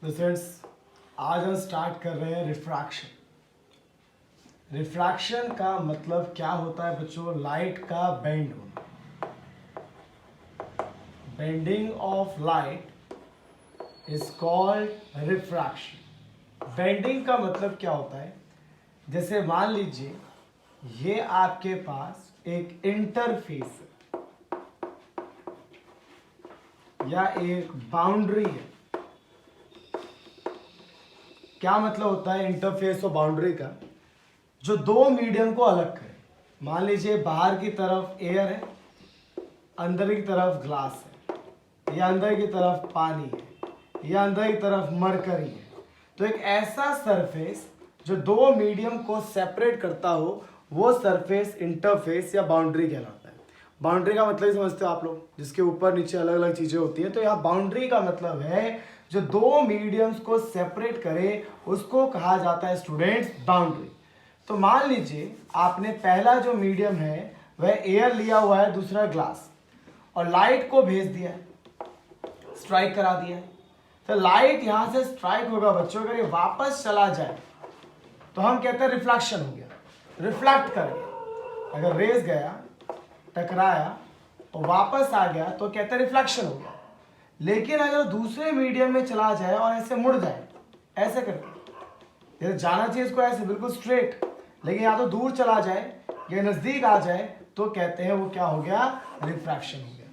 तो फ्रेंड्स आज हम स्टार्ट कर रहे हैं रिफ्रैक्शन। रिफ्रैक्शन का मतलब क्या होता है बच्चों? लाइट का बेंड होना। Bending of light is called refraction. Bending का मतलब क्या होता है? जैसे मान लीजिए ये आपके पास एक इंटरफेस या एक बाउंड्री है। क्या मतलब होता है इंटरफेस और बाउंड्री का? जो दो मीडियम को अलग करे। मान लीजिए बाहर की तरफ एयर है, अंदर की तरफ ग्लास है, या अंदर की तरफ पानी है, या अंदर की तरफ मरकरी है। तो एक ऐसा सरफेस जो दो मीडियम को सेपरेट करता हो, वो सरफेस इंटरफेस या बाउंड्री कहलाता है। बाउंड्री का मतलब समझते हो आप लोग, जिसके ऊपर नीचे अलग अलग चीजें होती हैं। तो यहाँ बाउंड्री का मतलब है जो दो मीडियम्स को सेपरेट करे, उसको कहा जाता है स्टूडेंट्स बाउंड्री। तो मान लीजिए आपने पहला जो मीडियम है वह एयर लिया हुआ है, दूसरा ग्लास, और लाइट को भेज दिया है, स्ट्राइक करा दिया है। तो लाइट यहां से स्ट्राइक होगा बच्चों, अगर ये वापस चला जाए तो हम कहते हैं रिफ्लेक्शन हो गया, रिफ्लेक्ट कर गया। अगर रेज गया, टकराया और वापस आ गया तो कहते हैं रिफ्लेक्शन हो गया। लेकिन अगर दूसरे मीडियम में चला जाए और ऐसे मुड़ जाए, ऐसे करके, ये जाना चाहिए इसको ऐसे बिल्कुल स्ट्रेट, लेकिन या तो दूर चला जाए या नजदीक आ जाए, तो कहते हैं वो क्या हो गया? रिफ्रैक्शन हो गया।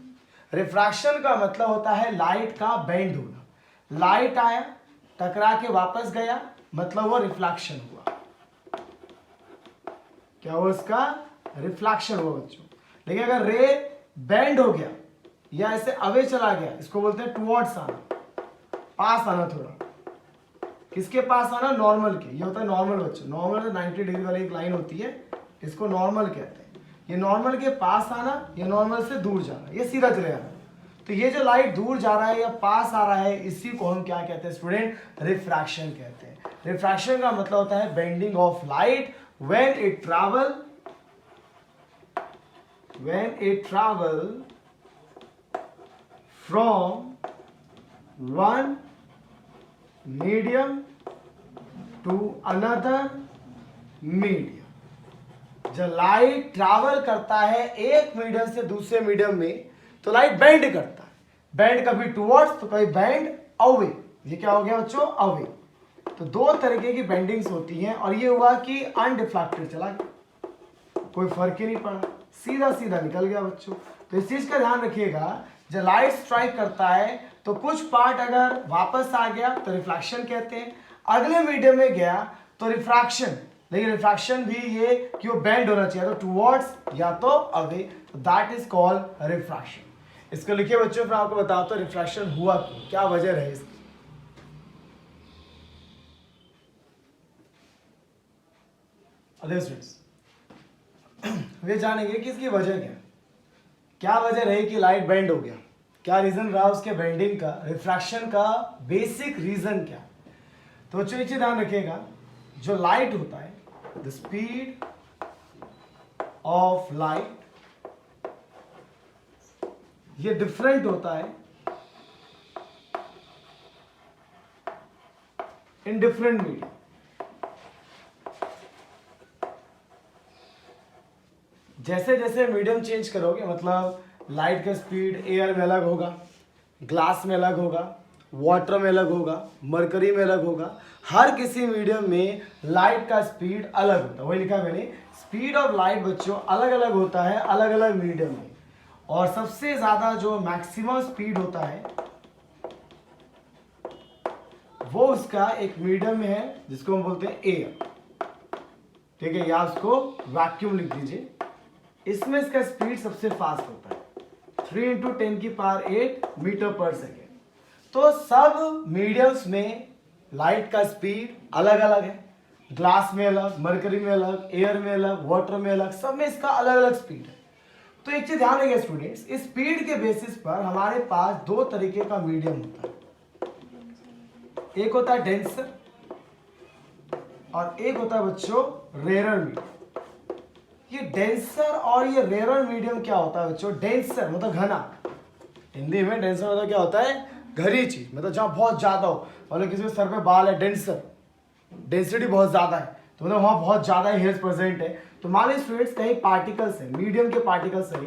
रिफ्रैक्शन का मतलब होता है लाइट का बेंड होना। लाइट आया, टकरा के वापस गया, मतलब वो रिफ्लेक्शन हुआ। क्या हुआ? उसका रिफ्लेक्शन हुआ बच्चों। लेकिन अगर रे बेंड हो गया या ऐसे अवे चला गया, इसको बोलते हैं टुवर्ड्स आना, पास आना। थोड़ा किसके पास आना? नॉर्मल के। ये होता है नॉर्मल बच्चों। नॉर्मल से 90 डिग्री वाली एक लाइन होती है, इसको नॉर्मल कहते हैं। ये नॉर्मल के पास आना, ये नॉर्मल से दूर जाना, ये सीधा चले जाना। तो ये जो लाइट दूर जा रहा है या पास आ रहा है, इसी को हम क्या कहते हैं स्टूडेंट? रिफ्रैक्शन कहते हैं। रिफ्रैक्शन का मतलब होता है bending of light when it travel from one medium to another medium। जब लाइट ट्रैवल करता है एक मीडियम से दूसरे मीडियम में, तो लाइट बेंड करता है। बेंड कभी टुवर्ड्स तो कभी बेंड अवे। ये क्या हो गया बच्चों? अवे। तो दो तरीके की बेंडिंग्स होती हैं, और ये हुआ कि अनडिफ्लेक्टेड चला गया, कोई फर्क ही नहीं पड़ा, सीधा सीधा निकल गया बच्चों। तो इस चीज का ध्यान रखिएगा, जब लाइट स्ट्राइक करता है तो कुछ पार्ट अगर वापस आ गया तो रिफ्लेक्शन कहते हैं, अगले मीडियम में गया तो रिफ्रैक्शन। लेकिन रिफ्रैक्शन भी ये कि वो बेंड होना चाहिए, तो टुवर्ड्स या तो away, that is called refraction. इसको लिखिए बच्चों, फिर आपको बताओ तो रिफ्रैक्शन हुआ क्यों, क्या वजह रही इसकी। वे जानेंगे कि इसकी वजह क्या है, क्या वजह रही कि लाइट बेंड हो गया, क्या रीजन रहा उसके बेंडिंग का, रिफ्रैक्शन का बेसिक रीजन क्या। तो बच्चों एक चीज ध्यान रखिएगा, जो लाइट होता है, द स्पीड ऑफ लाइट, ये डिफरेंट होता है इन डिफरेंट मीडियम। जैसे जैसे मीडियम चेंज करोगे, मतलब लाइट का स्पीड एयर में अलग होगा, ग्लास में अलग होगा, वाटर में अलग होगा, मरकरी में अलग होगा। हर किसी मीडियम में लाइट का स्पीड अलग होता है। वही लिखा मैंने, स्पीड ऑफ लाइट बच्चों अलग अलग होता है अलग अलग मीडियम में। और सबसे ज्यादा जो मैक्सिमम स्पीड होता है वो उसका एक मीडियम में है जिसको हम बोलते हैं एयर। ठीक है, या उसको वैक्यूम लिख दीजिए। इसमें इसका स्पीड सबसे फास्ट होता है, 3 × 10⁸ मीटर पर सेकेंड। तो सब मीडियम्स में लाइट का स्पीड अलग अलग है, ग्लास में अलग, मरकरी में अलग, एयर में अलग, वाटर में अलग, सब में इसका अलग अलग स्पीड है। तो एक चीज ध्यान रखिए स्टूडेंट्स, इस स्पीड के बेसिस पर हमारे पास दो तरीके का मीडियम होता है। एक होता है डेंसर और एक होता है बच्चों रेयर मीडियम। ये डेंसर और ये रेयर मीडियम क्या होता है बच्चों? डेंसर मतलब घना, हिंदी में डेंसर मतलब क्या होता है? घरी चीज, मतलब जहाँ बहुत ज्यादा हो, मतलब किसी के सर पे बाल है, डेंसिटी बहुत ज्यादा है, तो मतलब वहाँ बहुत ज्यादा हेयर्स प्रेजेंट है। तो मान लीजिए स्टूडेंट्स कहीं पार्टिकल्स है, मीडियम के पार्टिकल्स है,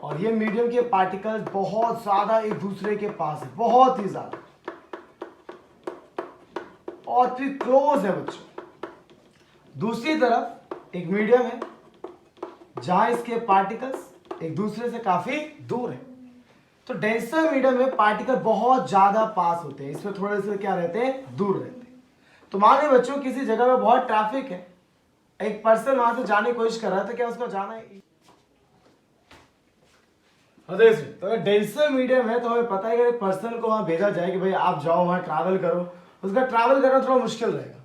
और ये मीडियम के पार्टिकल्स बहुत ज्यादा एक दूसरे के पास है, बहुत ही ज्यादा, बहुत ही क्लोज है बच्चों। दूसरी तरफ एक मीडियम है जहां इसके पार्टिकल्स एक दूसरे से काफी दूर है। तो डेंसर मीडियम में पार्टिकल बहुत ज्यादा पास होते हैं, इसमें थोड़े से क्या रहते हैं, दूर रहते हैं। तो मान लीजिए बच्चों किसी जगह में बहुत ट्रैफिक है, एक पर्सन वहां से जाने की कोशिश कर रहा है, तो क्या उसको जाना है? तो अगर डेंसर मीडियम है तो हमें पता है कि पर्सन को वहां भेजा जाए कि भाई आप जाओ वहां ट्रैवल करो, उसका ट्रैवल करना थोड़ा मुश्किल रहेगा,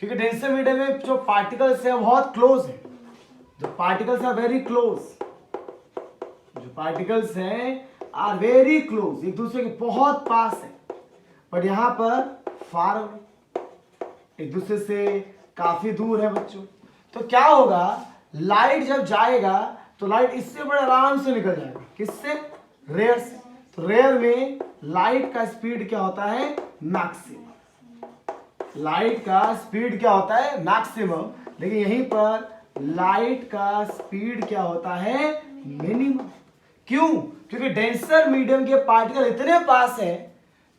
क्योंकि डेंसर मीडियम में जो पार्टिकल्स है बहुत क्लोज है, जो पार्टिकल्स आर वेरी क्लोज, जो पार्टिकल्स हैं आर वेरी क्लोज, एक दूसरे के बहुत पास है। बट यहां पर फार अवे, एक दूसरे से काफी दूर है बच्चों। तो क्या होगा, लाइट जब जाएगा तो लाइट इससे बड़े आराम से निकल जाएगा, किससे? रेयर से। तो रेयर में लाइट का स्पीड क्या होता है? मैक्सिमम। लाइट का स्पीड क्या होता है? मैक्सिमम। लेकिन यहीं पर लाइट का स्पीड क्या होता है? मिनिमम। क्यों? क्योंकि डेंसर मीडियम के पार्टिकल इतने पास है,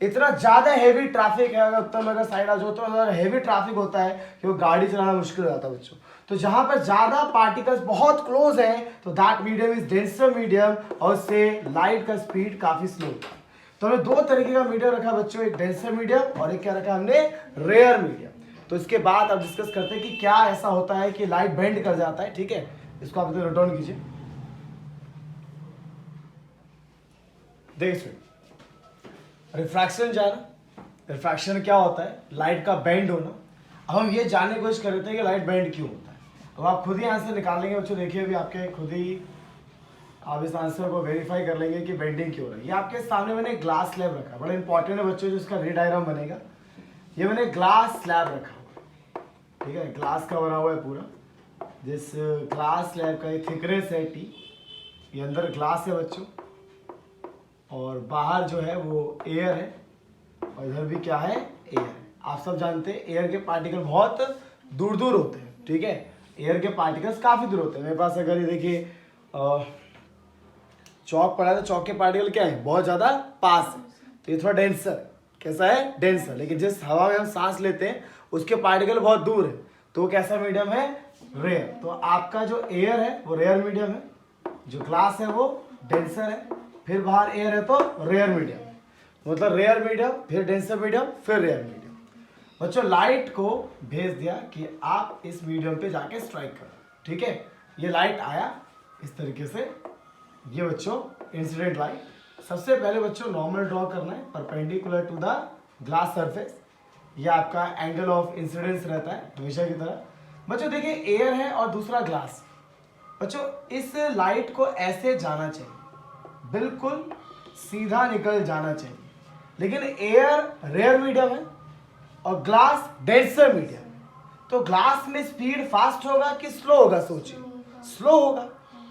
इतना ज्यादा हेवी ट्रैफिक है, अगर उत्तर में अगर साइड आ जाओ तो अगर हेवी ट्रैफिक होता है कि वो गाड़ी चलाना मुश्किल हो जाता है बच्चों। तो जहां पर ज्यादा पार्टिकल्स बहुत क्लोज है तो that medium is denser medium, और उससे लाइट का स्पीड काफी स्लो होता है। तो हमने दो तरीके का मीडियम रखा बच्चों, एक डेंसर मीडियम और एक क्या रखा हमने? Rare medium. तो इसके बाद अब डिस्कस करते हैं कि क्या ऐसा होता है कि लाइट बेंड कर जाता है। ठीक है, इसको आप नोट डाउन कीजिए। देखिए रिफ्रैक्शन जाना, रिफ्रैक्शन क्या होता है? लाइट का बेंड होना। अब हम ये जानने की कोशिश कर रहे थे कि लाइट बेंड क्यों होता है। अब आप खुद ही आंसर निकालेंगे बच्चों, देखिए अभी आपके खुद ही आप इस आंसर को वेरीफाई कर लेंगे कि बेंडिंग क्यों हो रही है। ये आपके सामने मैंने ग्लास स्लैब रखा है, बड़ा इंपॉर्टेंट है बच्चों, जो इसका रे डायग्राम बनेगा। ये मैंने ग्लास स्लैब रखा हुआ है, ठीक है, ग्लास का बना हुआ है पूरा। जिस ग्लास स्लैब का ये थिकनेस है टी, ये अंदर ग्लास है बच्चों, और बाहर जो है वो एयर है, और इधर भी क्या है? एयर है। आप सब जानते हैं एयर के पार्टिकल बहुत दूर दूर होते हैं, ठीक है, एयर के पार्टिकल्स काफी दूर होते हैं। मेरे पास अगर ये देखिए चौक पड़ा है, तो चौक के पार्टिकल क्या है? बहुत ज्यादा पास है, तो ये थोड़ा डेंसर, कैसा है? डेंसर। लेकिन जिस हवा में हम सांस लेते हैं उसके पार्टिकल बहुत दूर है, तो वो कैसा मीडियम है? रेयर। तो आपका जो एयर है वो रेयर मीडियम है, जो ग्लास है वो डेंसर है, फिर बाहर एयर है तो रेयर मीडियम, मतलब रेयर मीडियम, फिर डेंसर मीडियम, फिर रेयर मीडियम। बच्चों लाइट को भेज दिया कि आप इस मीडियम पे जाके स्ट्राइक करो, ठीक है। ये लाइट आया इस तरीके से, ये बच्चों इंसिडेंट लाइट। सबसे पहले बच्चों नॉर्मल ड्रॉ करना है perpendicular to the glass surface, ये आपका एंगल ऑफ इंसिडेंस रहता है हमेशा की तरह। बच्चों देखिए एयर है और दूसरा ग्लास, बच्चों इस लाइट को ऐसे जाना चाहिए, बिल्कुल सीधा निकल जाना चाहिए। लेकिन एयर रेयर मीडियम है और ग्लास डेंसर मीडियम है, तो ग्लास में स्पीड फास्ट होगा कि स्लो होगा? सोचिए, स्लो होगा,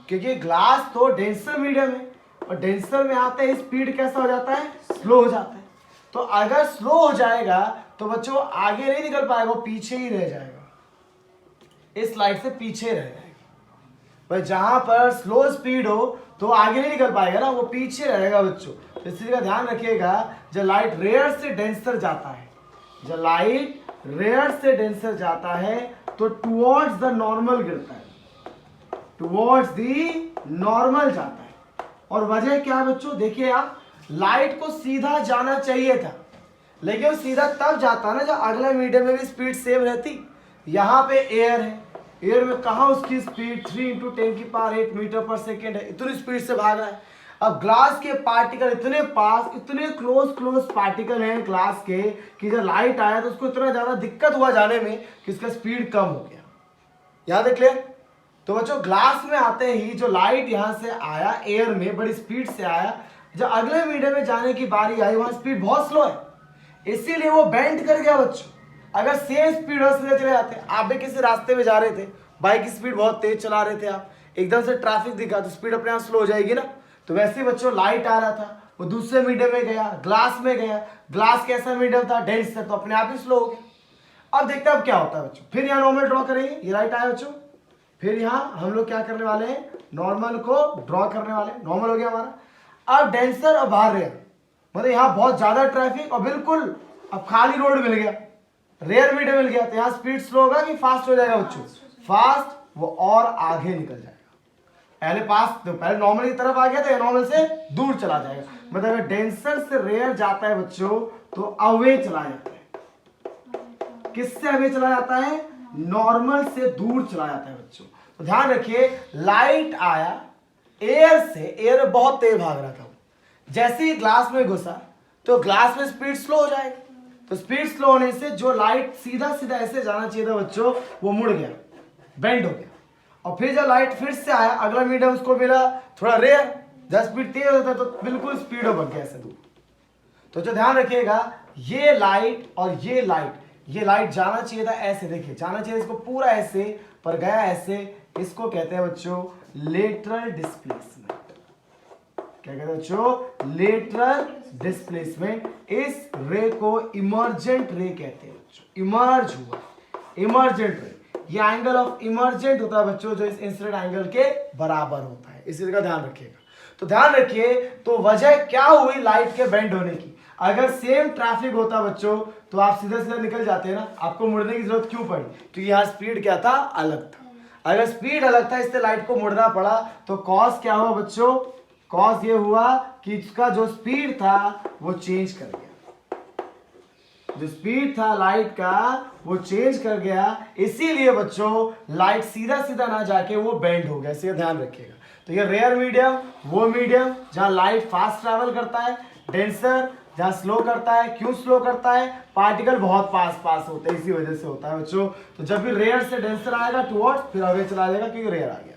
क्योंकि ग्लास तो डेंसर मीडियम है, और डेंसर में आते ही स्पीड कैसा हो जाता है? स्लो हो जाता है। तो अगर स्लो हो जाएगा तो बच्चों आगे नहीं निकल पाएगा, वो पीछे ही रह जाएगा, इस लाइट से पीछे रह जाएगा। पर जहां पर स्लो स्पीड हो तो आगे नहीं निकल पाएगा ना, वो पीछे रहेगा बच्चों। तो इस चीज का ध्यान रखिएगा, जब लाइट रेयर से डेंसर जाता है, जब लाइट रेयर से डेंसर जाता है तो टुवर्ड्स द नॉर्मल गिरता है, टुवर्ड्स द नॉर्मल जाता है। और वजह क्या है बच्चों? देखिए आप, लाइट को सीधा जाना चाहिए था, लेकिन वो सीधा तब जाता ना जब अगला मीडियम में भी स्पीड सेम रहती। यहाँ पे एयर है, एयर में कहा उसकी स्पीड 3 × 10⁸ मीटर पर सेकेंड है, इतनी स्पीड से भाग रहा है। अब ग्लास के पार्टिकल इतने पास, इतने क्लोज पार्टिकल हैं ग्लास के, कि जब लाइट आया तो उसको इतना ज्यादा दिक्कत हुआ जाने में कि इसका स्पीड कम हो गया। याद है? क्लियर? तो बच्चों ग्लास में आते ही जो लाइट यहां से आया, एयर में बड़ी स्पीड से आया, जब अगले मीडियम में जाने की बारी आई वहां स्पीड बहुत स्लो है, इसीलिए वो बेंड कर गया बच्चों। अगर सेम स्पीड से चले जाते, आप भी किसी रास्ते में जा रहे थे, बाइक की स्पीड बहुत तेज चला रहे थे आप, एकदम से ट्रैफिक दिखा तो स्पीड अपने आप स्लो हो जाएगी ना। तो वैसे ही बच्चों लाइट आ रहा था, वो दूसरे मीडियम में गया, ग्लास में गया, ग्लास कैसा मीडियम था, डेंस था, तो अपने आप ही स्लो हो गया। अब देखते हैं अब क्या होता है बच्चों। फिर यहाँ नॉर्मल ड्रॉ करेंगे, ये राइट आया बच्चों। फिर यहाँ हम लोग क्या करने वाले हैं, नॉर्मल को ड्रॉ करने वाले हैं। नॉर्मल हो गया हमारा। अब डेंसर और बाहर रेयर, मतलब यहाँ बहुत ज्यादा ट्रैफिक और बिल्कुल अब खाली रोड मिल गया, रेयर मीडियम मिल गया, तो यहाँ स्पीड स्लो होगा कि फास्ट हो जाएगा बच्चों, फास्ट, वो और आगे निकल जाएगा। पहले पास तो पहले नॉर्मल की तरफ आ गया था, नॉर्मल से दूर चला जाएगा। मतलब अगर डेंसर से रेयर जाता है बच्चों तो अवे चला जाता है। किससे अवे चला जाता है, नॉर्मल से दूर चला जाता है बच्चों। तो ध्यान रखिए, लाइट आया एयर से, एयर बहुत तेज भाग रहा था, जैसे ही ग्लास में घुसा तो ग्लास में स्पीड स्लो हो जाएगा। तो स्पीड स्लो होने से जो लाइट सीधा सीधा ऐसे जाना चाहिए था बच्चों, वो मुड़ गया, बेंड हो गया। और फिर जब लाइट फिर से आया, अगला मीडियम उसको मिला थोड़ा रेयर, जब स्पीड तेज होता है तो बिल्कुल स्पीड बढ़ गया ऐसे दूर। तो जो ध्यान रखिएगा, ये लाइट और ये लाइट जाना चाहिए था ऐसे, देखिए जाना चाहिए इसको पूरा ऐसे, पर गया ऐसे। इसको कहते हैं बच्चों लेटरल डिस्प्लेसमेंट। क्या कहते हैं बच्चों, लेटरल डिस्प्लेसमेंट। इस रे को इमर्जेंट रे कहते हैं बच्चों, इमर्ज हुआ, इमर्जेंट रे। ये एंगल ऑफ इमर्जेंट होता है बच्चों, जो इस इंसिडेंट एंगल के बराबर होता है। इसी का ध्यान रखिएगा। तो ध्यान रखिए, तो वजह क्या हुई लाइट के बेंड होने की। अगर सेम ट्रैफिक होता बच्चों तो आप सीधा सीधा निकल जाते हैं ना, आपको मुड़ने की जरूरत क्यों पड़ी, क्योंकि यहाँ स्पीड क्या था, अलग था। अगर स्पीड अलग था इससे लाइट को मुड़ना पड़ा, तो कॉज क्या हुआ बच्चों, कॉज ये हुआ कि इसका जो स्पीड था वो चेंज कर गया। जो स्पीड था लाइट का वो चेंज कर गया, इसीलिए बच्चों लाइट सीधा सीधा ना जाके वो बेंड हो गया। इसे ध्यान रखिएगा। तो ये रेयर मीडियम, वो मीडियम जहां लाइट फास्ट ट्रैवल करता है, डेंसर जहां स्लो करता है। क्यों स्लो करता है, पार्टिकल बहुत पास होते हैं, इसी वजह से होता है बच्चों। तो जब भी रेयर से डेंसर आएगा टुवर्ड्स, फिर अवे चला जाएगा क्योंकि रेयर आ गया।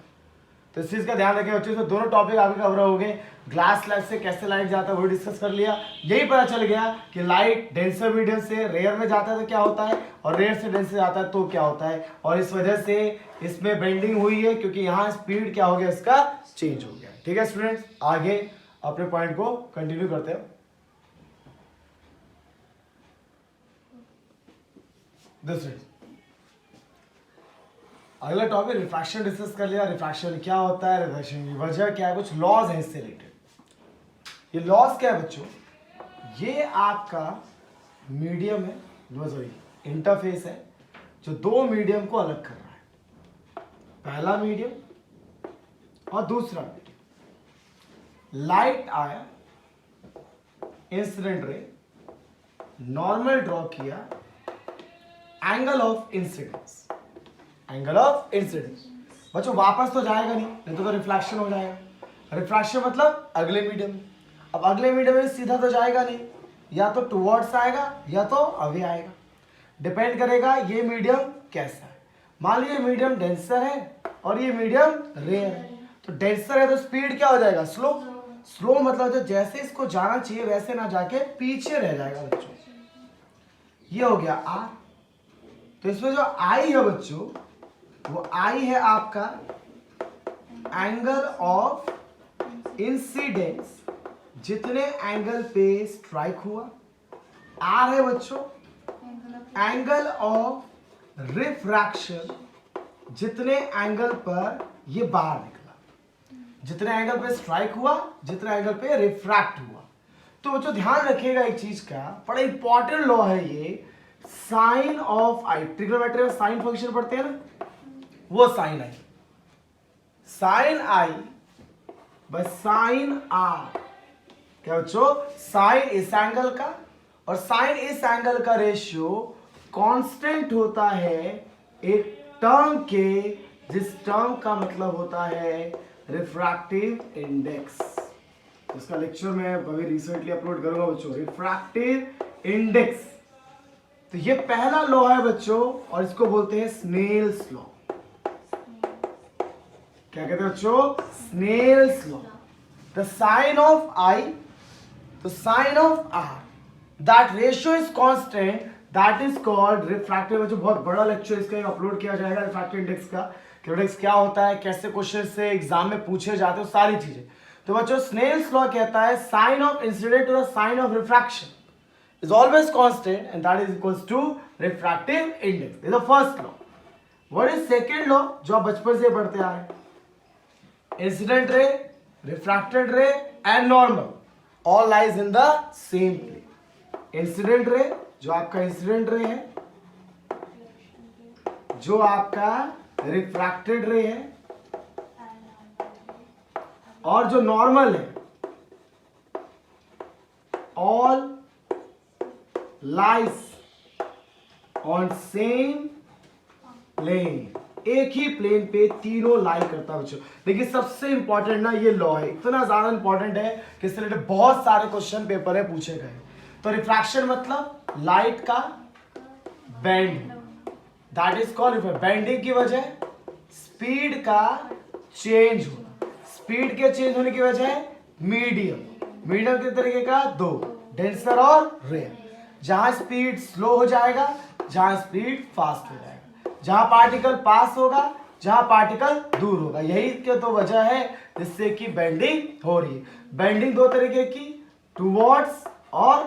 तो इस चीज का ध्यान रखें बच्चों। तो दोनों टॉपिक आपके कवर हो गए। ग्लास स्लैब से कैसे लाइट जाता है वो डिस्कस कर लिया। यही पता चल गया कि लाइट डेंसर मीडियम से रेयर में जाता है तो क्या होता है, और रेयर से डेंसर जाता है तो क्या होता है। और इस वजह से इसमें बेंडिंग हुई है, क्योंकि यहाँ स्पीड क्या हो गया, इसका चेंज हो गया। ठीक है स्टूडेंट्स, आगे अपने पॉइंट को कंटिन्यू करते हैं। अगला टॉपिक रिफ्रैक्शन डिस्कस कर लिया। रिफ्रैक्शन क्या होता है, रिफ्रैक्शन की वजह क्या है, कुछ लॉज है इससे रिलेटेड। ये लॉज क्या है बच्चों, ये आपका मीडियम है, सॉरी इंटरफेस है, जो दो मीडियम को अलग कर रहा है, पहला मीडियम और दूसरा मीडियम। लाइट आया, इंसिडेंट रे, नॉर्मल ड्रॉ किया, angle of incidence, angle of incidence बच्चों वापस तो जाएगा नहीं तो रिफ्लेक्शन हो जाएगा। रिफ्रैक्शन मतलब अगले मीडियम में। अब अगले मीडियम में सीधा तो जाएगा नहीं, या तो टुवर्ड्स आएगा या तो अवे आएगा, डिपेंड करेगा ये मीडियम कैसा है। मान लीजिए मीडियम डेंसर है और ये मीडियम रेयर है। तो डेंसर है तो स्पीड क्या हो जाएगा, स्लो। स्लो मतलब जो जैसे इसको जाना चाहिए वैसे ना जाके पीछे रह जाएगा बच्चों। ये हो गया आर। तो इसमें जो आई है बच्चों, वो आई है आपका एंगल ऑफ इंसिडेंस, जितने एंगल पे स्ट्राइक हुआ। आर है बच्चों एंगल ऑफ रिफ्रैक्शन, जितने एंगल पर ये बाहर निकला, जितने एंगल पे स्ट्राइक हुआ, जितने एंगल पे रिफ्रैक्ट हुआ। तो बच्चों ध्यान रखिएगा एक चीज का, बड़ा इंपॉर्टेंट लॉ है ये, साइन ऑफ आई। ट्रिग्नोमेट्री में साइन फंक्शन पढ़ते हैं ना, वो sine I, sine I by sine R. क्या बच्चों, साइन इस एंगल का और साइन इस एंगल का रेशियो कांस्टेंट होता है एक टर्म के, जिस टर्म का मतलब होता है रिफ्रैक्टिव इंडेक्स। इसका लेक्चर मैं अभी रिसेंटली अपलोड करूंगा बच्चों, रिफ्रैक्टिव इंडेक्स। तो ये पहला लॉ है बच्चों और इसको बोलते हैं स्नेल्स लॉ। क्या कहते हैं बच्चों, Snell's law. The sine of I, the sine of R, that ratio is constant, that is called refractive. बच्चों बहुत बड़ा लेक्चर इसका अपलोड किया जाएगा रिफ्रैक्टिव इंडेक्स का, इंडेक्स क्या होता है, कैसे क्वेश्चन से एग्जाम में पूछे जाते हैं, सारी चीजें। तो बच्चों स्नेल्स लॉ कहता है sine of incident to the sine of refraction is always constant and that is equals to refractive index. This is the first law. What is second law जो आप बचपन से पढ़ते आ रहे? Incident ray, refracted ray and normal all lies in the same plane. Incident ray जो आपका incident ray है, जो आपका refracted ray है और जो normal है, all lies on same plane. एक ही प्लेन पे तीनों लाई करता है बच्चों. लेकिन सबसे इंपॉर्टेंट ना ये लॉ है, इतना ज्यादा इंपॉर्टेंट है कि इससे रिलेटेड बहुत सारे क्वेश्चन पेपर में पूछे गए. तो रिफ्रैक्शन मतलब लाइट का bend, that is called bending की वजह स्पीड का चेंज होना. स्पीड के चेंज होने की वजह मीडियम के तरीके का दो, डेंसर और रेयर. जहां स्पीड स्लो हो जाएगा, जहां स्पीड फास्ट हो जाएगा, जहां पार्टिकल पास होगा, जहां पार्टिकल दूर होगा. यही के तो वजह है जिससे कि बेंडिंग हो रही है. बेंडिंग दो तरीके की, टुवर्ड्स और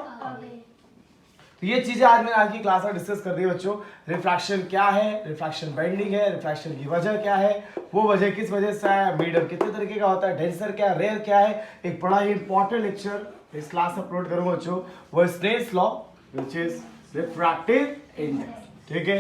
तो ये चीजें आज मैंने आज की क्लास में डिस्कस कर दी बच्चों. रिफ्रैक्शन क्या है, रिफ्रैक्शन बेंडिंग है, रिफ्रैक्शन की वजह क्या है, वो वजह किस वजह से है, मीडियम कितने तरीके का होता है, डेंसर क्या, रेयर क्या है. एक बड़ा ही इंपॉर्टेंट लेक्चर इस क्लास में अपलोड करूंगा बच्चों, वो Snell's law which is refractive index. ठीक है.